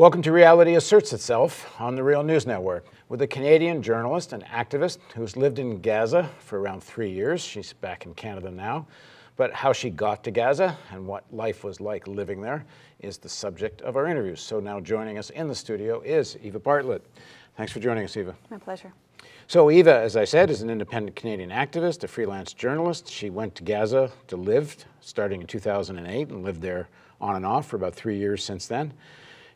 Welcome to Reality Asserts Itself on the Real News Network with a Canadian journalist and activist who's lived in Gaza for around 3 years. She's back in Canada now. But how she got to Gaza and what life was like living there is the subject of our interview. So now joining us in the studio is Eva Bartlett. Thanks for joining us, Eva. My pleasure. So Eva, as I said, is an independent Canadian activist, a freelance journalist. She went to Gaza to live starting in 2008 and lived there on and off for about 3 years since then.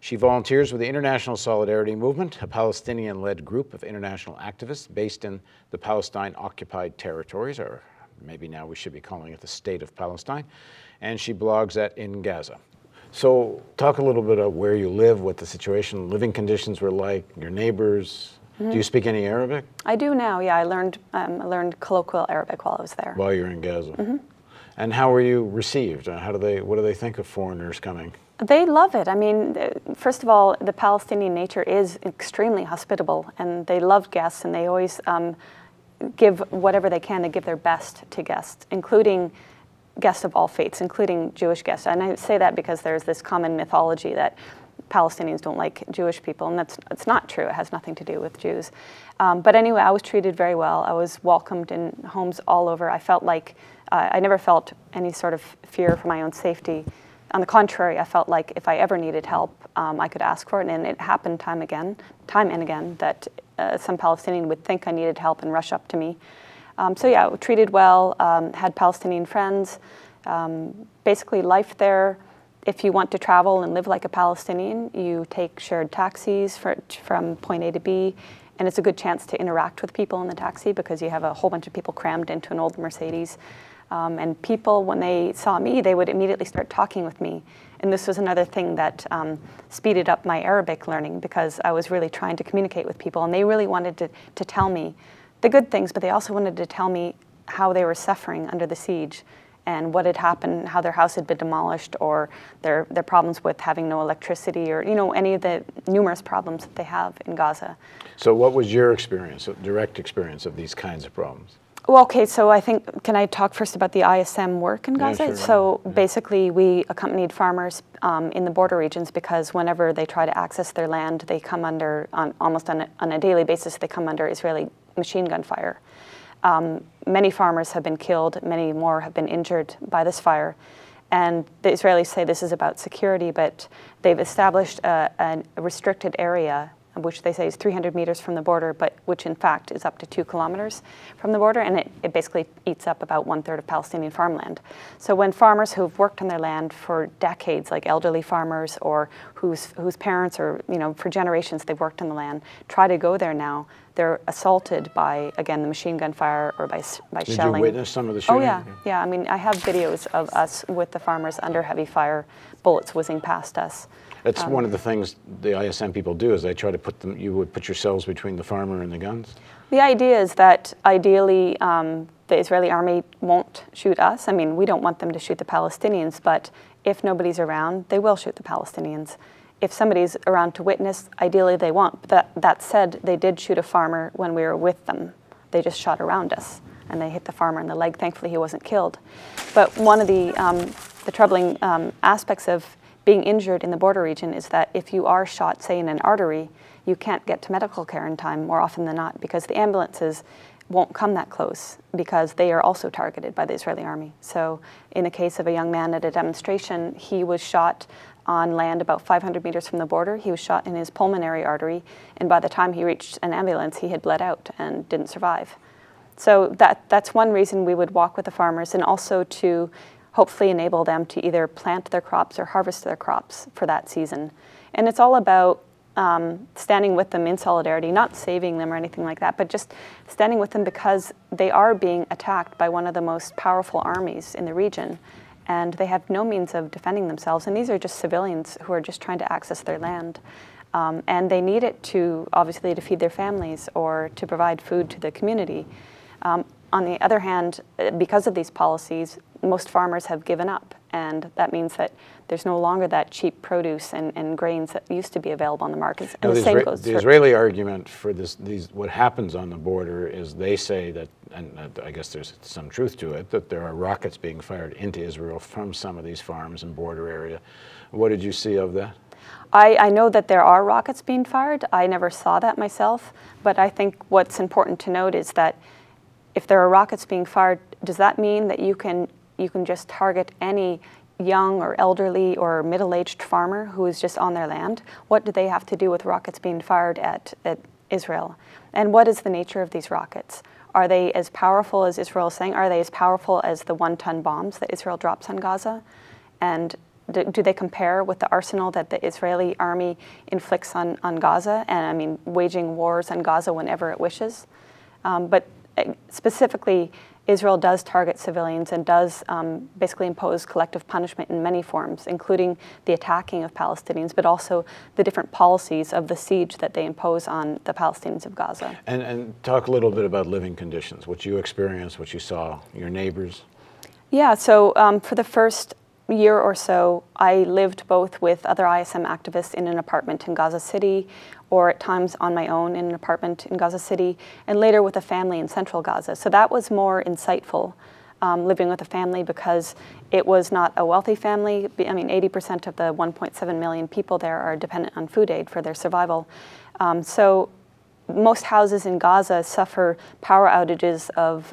She volunteers with the International Solidarity Movement, a Palestinian-led group of international activists based in the Palestine-occupied territories, or maybe now we should be calling it the State of Palestine, and she blogs at In Gaza. So talk a little bit about where you live, what the situation, living conditions were like, your neighbors. Mm-hmm. Do you speak any Arabic? I do now, yeah. I learned colloquial Arabic while I was there. While you're in Gaza. Mm-hmm. And how were you received? What do they think of foreigners coming? They love it. I mean, first of all, the Palestinian nature is extremely hospitable, and they love guests, and they always give whatever they can to give their best to guests, including guests of all faiths, including Jewish guests. And I say that because there's this common mythology that Palestinians don't like Jewish people, and it's not true. It has nothing to do with Jews. But anyway, I was treated very well. I was welcomed in homes all over. I felt like I never felt any sort of fear for my own safety. On the contrary, I felt like if I ever needed help, I could ask for it, and it happened time and again, that some Palestinian would think I needed help and rush up to me. So yeah, treated well, had Palestinian friends. Basically, life there, if you want to travel and live like a Palestinian, you take shared taxis from point A to B, and it's a good chance to interact with people in the taxi because you have a whole bunch of people crammed into an old Mercedes. And people, when they saw me, they would immediately start talking with me. And this was another thing that speeded up my Arabic learning because I was really trying to communicate with people. And they really wanted to tell me the good things, but they also wanted to tell me how they were suffering under the siege and what had happened, how their house had been demolished, or their problems with having no electricity, or any of the numerous problems that they have in Gaza. So what was your experience, direct experience of these kinds of problems? Well, okay, so I think, can I talk first about the ISM work in Gaza? Yeah, sure. So basically, we accompanied farmers in the border regions because whenever they try to access their land, they come under, almost on a daily basis, they come under Israeli machine gun fire. Many farmers have been killed, many more have been injured by this fire. And the Israelis say this is about security, but they've established a restricted area, which they say is 300 meters from the border, but which in fact is up to 2 kilometers from the border, and it basically eats up about 1/3 of Palestinian farmland. So when farmers who've worked on their land for decades, like elderly farmers or whose parents or, for generations they've worked on the land, try to go there now, they're assaulted by, again, the machine gun fire or by shelling. Did you witness some of the shooting? Oh yeah. I mean, I have videos of us with the farmers under heavy fire, bullets whizzing past us. That's one of the things the ISM people do, is they try to you would put yourselves between the farmer and the guns? The idea is that ideally the Israeli army won't shoot us. I mean, we don't want them to shoot the Palestinians, but if nobody's around, they will shoot the Palestinians. If somebody's around to witness, ideally they won't. But that said, they did shoot a farmer when we were with them. They just shot around us, and they hit the farmer in the leg. Thankfully, he wasn't killed. But one of the troubling aspects of being injured in the border region is that if you are shot, say, in an artery, you can't get to medical care in time more often than not because the ambulances won't come that close because they are also targeted by the Israeli army. So in the case of a young man at a demonstration, he was shot on land about 500 meters from the border. He was shot in his pulmonary artery, and by the time he reached an ambulance, he had bled out and didn't survive. So that's one reason we would walk with the farmers, and also to hopefully enable them to either plant their crops or harvest their crops for that season. And it's all about standing with them in solidarity, not saving them or anything like that, but just standing with them because they are being attacked by one of the most powerful armies in the region, and they have no means of defending themselves. And these are just civilians who are just trying to access their land. And they need it obviously to feed their families or to provide food to the community. On the other hand, because of these policies, most farmers have given up, and that means that there's no longer that cheap produce and grains that used to be available on the markets. And the Israeli argument for what happens on the border is they say that, and I guess there's some truth to it, that there are rockets being fired into Israel from some of these farms and border area. What did you see of that? I know that there are rockets being fired. I never saw that myself, but I think what's important to note is that if there are rockets being fired, does that mean that you can just target any young or elderly or middle-aged farmer who is just on their land? What do they have to do with rockets being fired at Israel? And what is the nature of these rockets? Are they as powerful as Israel is saying? Are they as powerful as the 1-ton bombs that Israel drops on Gaza? And do they compare with the arsenal that the Israeli army inflicts on Gaza? And I mean, waging wars on Gaza whenever it wishes. But specifically, Israel does target civilians and does basically impose collective punishment in many forms, including the attacking of Palestinians, but also the different policies of the siege that they impose on the Palestinians of Gaza. And talk a little bit about living conditions, what you experienced, what you saw, your neighbors. Yeah, so for the first year or so, I lived both with other ISM activists in an apartment in Gaza City, or at times on my own in an apartment in Gaza City, and later with a family in central Gaza. So that was more insightful, living with a family, because it was not a wealthy family. I mean, 80% of the 1.7 million people there are dependent on food aid for their survival. So most houses in Gaza suffer power outages of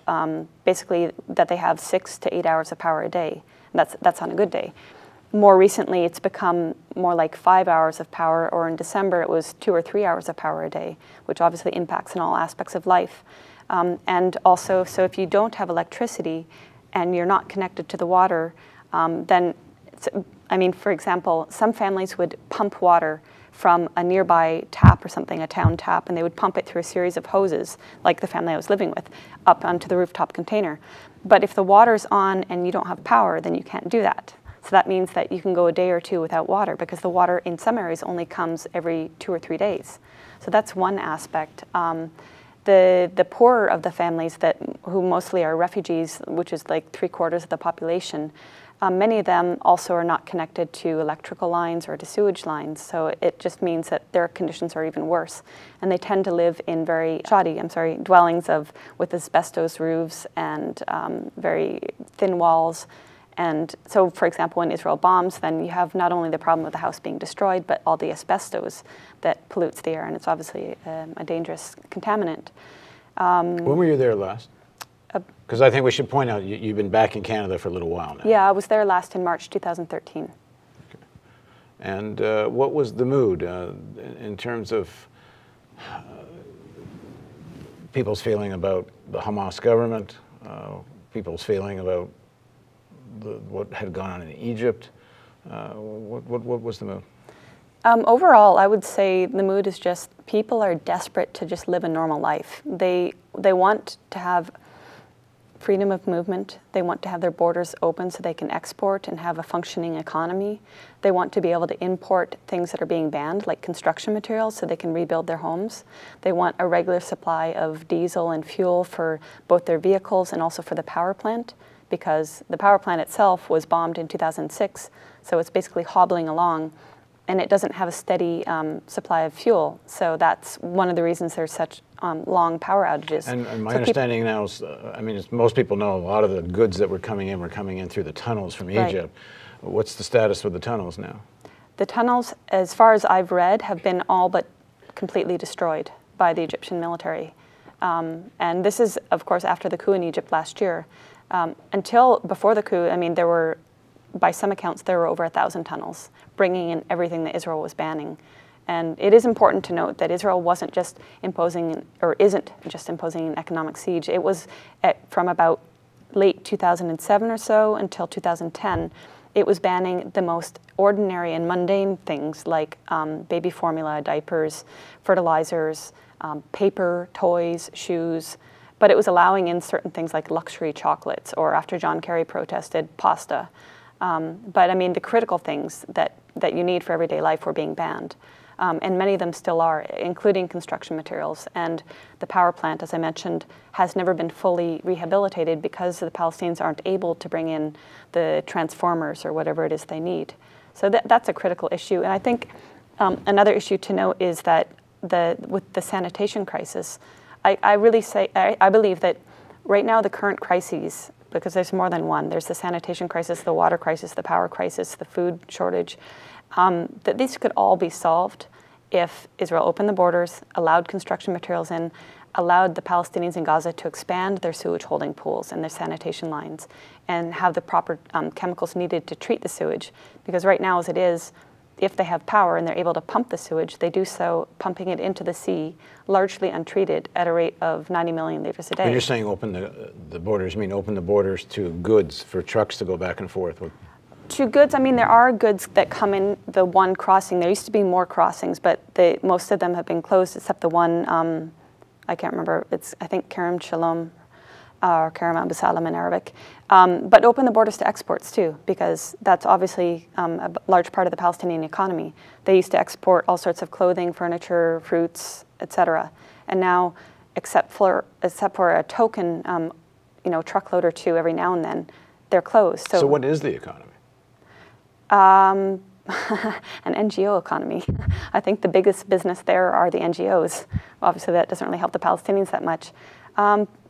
basically that they have 6 to 8 hours of power a day. That's on a good day. More recently, it's become more like 5 hours of power, or in December, it was 2 or 3 hours of power a day, which obviously impacts in all aspects of life. And also, so if you don't have electricity and you're not connected to the water, then, I mean, for example, some families would pump water from a nearby tap or something, a town tap, and they would pump it through a series of hoses, like the family I was living with, up onto the rooftop container. But if the water's on and you don't have power, then you can't do that. So that means that you can go a day or two without water, because the water in some areas only comes every 2 or 3 days. So that's one aspect. The poorer of the families who mostly are refugees, which is like 3/4 of the population, many of them also are not connected to electrical lines or to sewage lines. So it just means that their conditions are even worse. And they tend to live in very shoddy, dwellings with asbestos roofs and very thin walls. And so, for example, when Israel bombs, then you have not only the problem of the house being destroyed, but all the asbestos that pollutes the air, and it's obviously a dangerous contaminant. When were you there last? Because I think we should point out, you've been back in Canada for a little while now. Yeah, I was there last in March 2013. Okay. And what was the mood in terms of people's feeling about the Hamas government, people's feeling about what had gone on in Egypt? What was the mood? Overall, I would say the mood is just people are desperate to just live a normal life. They want to have freedom of movement. They want to have their borders open so they can export and have a functioning economy. They want to be able to import things that are being banned, like construction materials, so they can rebuild their homes. They want a regular supply of diesel and fuel for both their vehicles and also for the power plant, because the power plant itself was bombed in 2006, so it's basically hobbling along, and it doesn't have a steady supply of fuel. So that's one of the reasons there's such long power outages. And my understanding now is, I mean, as most people know, a lot of the goods that were coming in through the tunnels from Egypt. Right. What's the status of the tunnels now? The tunnels, as far as I've read, have been all but completely destroyed by the Egyptian military. And this is, of course, after the coup in Egypt last year. Until before the coup, I mean, there were, by some accounts, there were over 1,000 tunnels, bringing in everything that Israel was banning. And it is important to note that Israel wasn't just imposing, or isn't just imposing an economic siege. It was from about late 2007 or so until 2010, it was banning the most ordinary and mundane things like baby formula, diapers, fertilizers, paper, toys, shoes. But it was allowing in certain things like luxury chocolates, or after John Kerry protested, pasta. But I mean, the critical things that you need for everyday life were being banned. And many of them still are, including construction materials. And the power plant, as I mentioned, has never been fully rehabilitated because the Palestinians aren't able to bring in the transformers or whatever it is they need. So that's a critical issue. And I think another issue to note is that with the sanitation crisis, I believe that right now the current crises because there's more than one. There's the sanitation crisis, the water crisis, the power crisis, the food shortage, that these could all be solved if Israel opened the borders, allowed construction materials in, allowed the Palestinians in Gaza to expand their sewage holding pools and their sanitation lines, and have the proper chemicals needed to treat the sewage. Because right now, as it is, if they have power and they're able to pump the sewage, they do so pumping it into the sea, largely untreated, at a rate of 90 million liters a day. When you're saying open the borders, you mean open the borders to goods for trucks to go back and forth? To goods, I mean, there are goods that come in the one crossing. There used to be more crossings, but most of them have been closed except the one, I can't remember, it's, I think, Kerem Shalom, or Kerem Abu Salam in Arabic. But open the borders to exports too, because that's obviously a large part of the Palestinian economy. They used to export all sorts of clothing, furniture, fruits, etc. And now, except for a token, truckload or two every now and then, they're closed. So what is the economy? An NGO economy. I think the biggest business there are the NGOs. Obviously, that doesn't really help the Palestinians that much.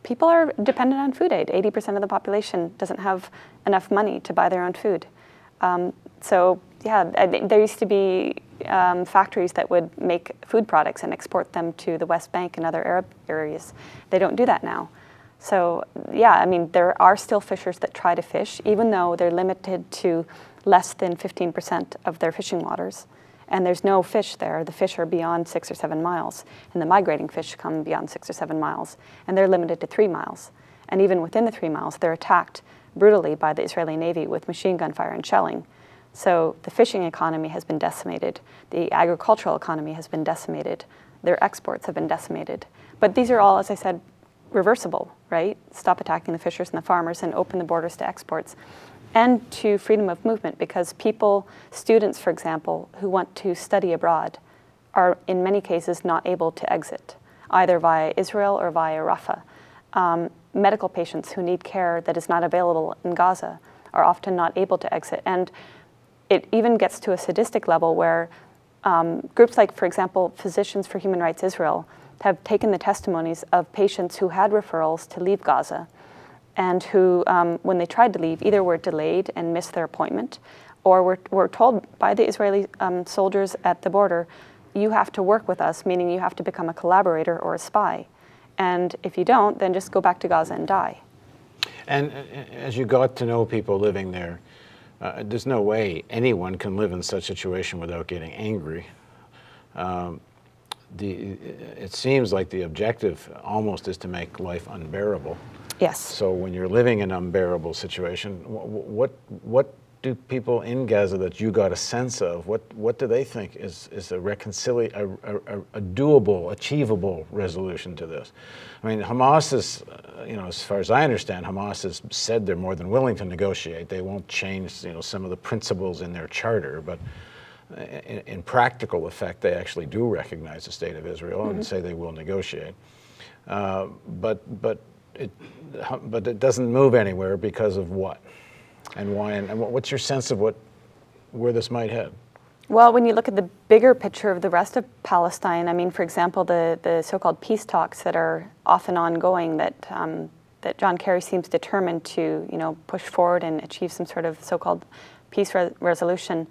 People are dependent on food aid. 80% of the population doesn't have enough money to buy their own food. So yeah, there used to be factories that would make food products and export them to the West Bank and other Arab areas. They don't do that now. So yeah, I mean, there are still fishers that try to fish, even though they're limited to less than 15% of their fishing waters. And there's no fish there. The fish are beyond 6 or 7 miles. And the migrating fish come beyond 6 or 7 miles. And they're limited to 3 miles. And even within the 3 miles, they're attacked brutally by the Israeli Navy with machine gun fire and shelling. So the fishing economy has been decimated. The agricultural economy has been decimated. Their exports have been decimated. But these are all, as I said, reversible, right? Stop attacking the fishers and the farmers and open the borders to exports. And to freedom of movement, because people, students, for example, who want to study abroad are in many cases not able to exit, either via Israel or via Rafah. Medical patients who need care that is not available in Gaza are often not able to exit. And it even gets to a sadistic level where groups like, for example, Physicians for Human Rights Israel have taken the testimonies of patients who had referrals to leave Gaza and who, when they tried to leave, either were delayed and missed their appointment, or were told by the Israeli soldiers at the border, you have to work with us, meaning you have to become a collaborator or a spy. And if you don't, then just go back to Gaza and die. And as you got to know people living there, there's no way anyone can live in such a situation without getting angry. It seems like the objective almost is to make life unbearable. Yes. So when you're living in an unbearable situation, what do people in Gaza that you got a sense of, what do they think is a doable, achievable resolution to this? I mean, Hamas is, as far as I understand, Hamas has said they're more than willing to negotiate. They won't change, some of the principles in their charter, but in practical effect, they actually do recognize the state of Israel and say they will negotiate. But it doesn't move anywhere because of what and why, and what's your sense of where this might head? Well, when you look at the bigger picture of the rest of Palestine, I mean, for example, the so-called peace talks that are often ongoing, that John Kerry seems determined to push forward and achieve some sort of so-called peace resolution.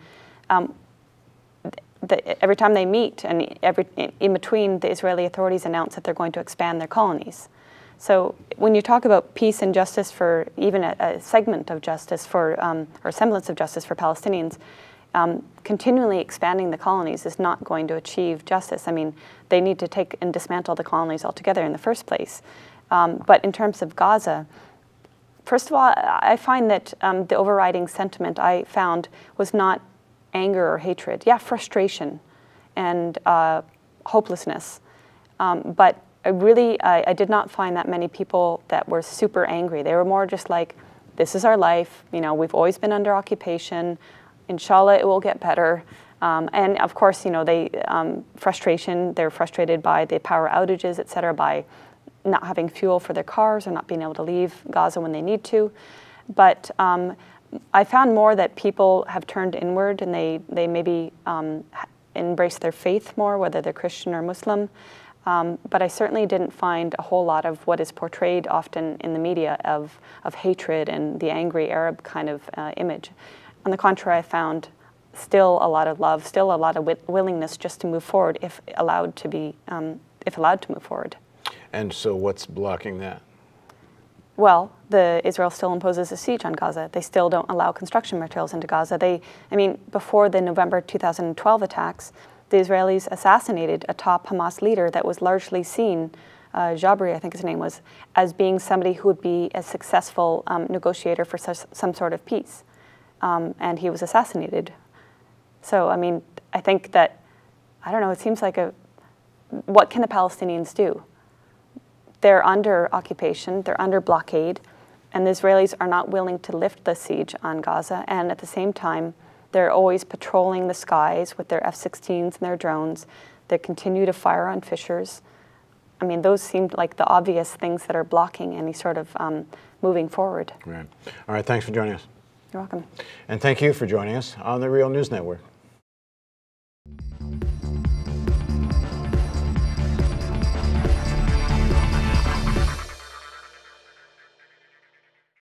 Every time they meet, and in between, the Israeli authorities announce that they're going to expand their colonies. So when you talk about peace and justice for even a segment of justice for, or semblance of justice for Palestinians, continually expanding the colonies is not going to achieve justice. I mean, they need to take and dismantle the colonies altogether in the first place. But in terms of Gaza, first of all, I find that the overriding sentiment I found was not anger or hatred. Yeah, frustration and hopelessness. But I did not find that many people that were super angry. They were more just like, this is our life. We've always been under occupation. Inshallah, it will get better. And of course, frustration. They're frustrated by the power outages, et cetera, by not having fuel for their cars or not being able to leave Gaza when they need to. But I found more that people have turned inward and they maybe embrace their faith more, whether they're Christian or Muslim. But I certainly didn't find a whole lot of what is portrayed often in the media of hatred and the angry Arab kind of image. On the contrary, I found still a lot of love, still a lot of willingness just to move forward if allowed to move forward. And so what's blocking that? Well, Israel still imposes a siege on Gaza. They still don't allow construction materials into Gaza. Before the November 2012 attacks, the Israelis assassinated a top Hamas leader that was largely seen, Jabri, I think his name was, as being somebody who would be a successful negotiator for some sort of peace. And he was assassinated. So, I think that, I don't know, it seems like what can the Palestinians do? They're under occupation, they're under blockade, and the Israelis are not willing to lift the siege on Gaza, and at the same time, they're always patrolling the skies with their F-16s and their drones. They continue to fire on fishers. Those seemed like the obvious things that are blocking any sort of moving forward. Right. All right, thanks for joining us. You're welcome. And thank you for joining us on the Real News Network.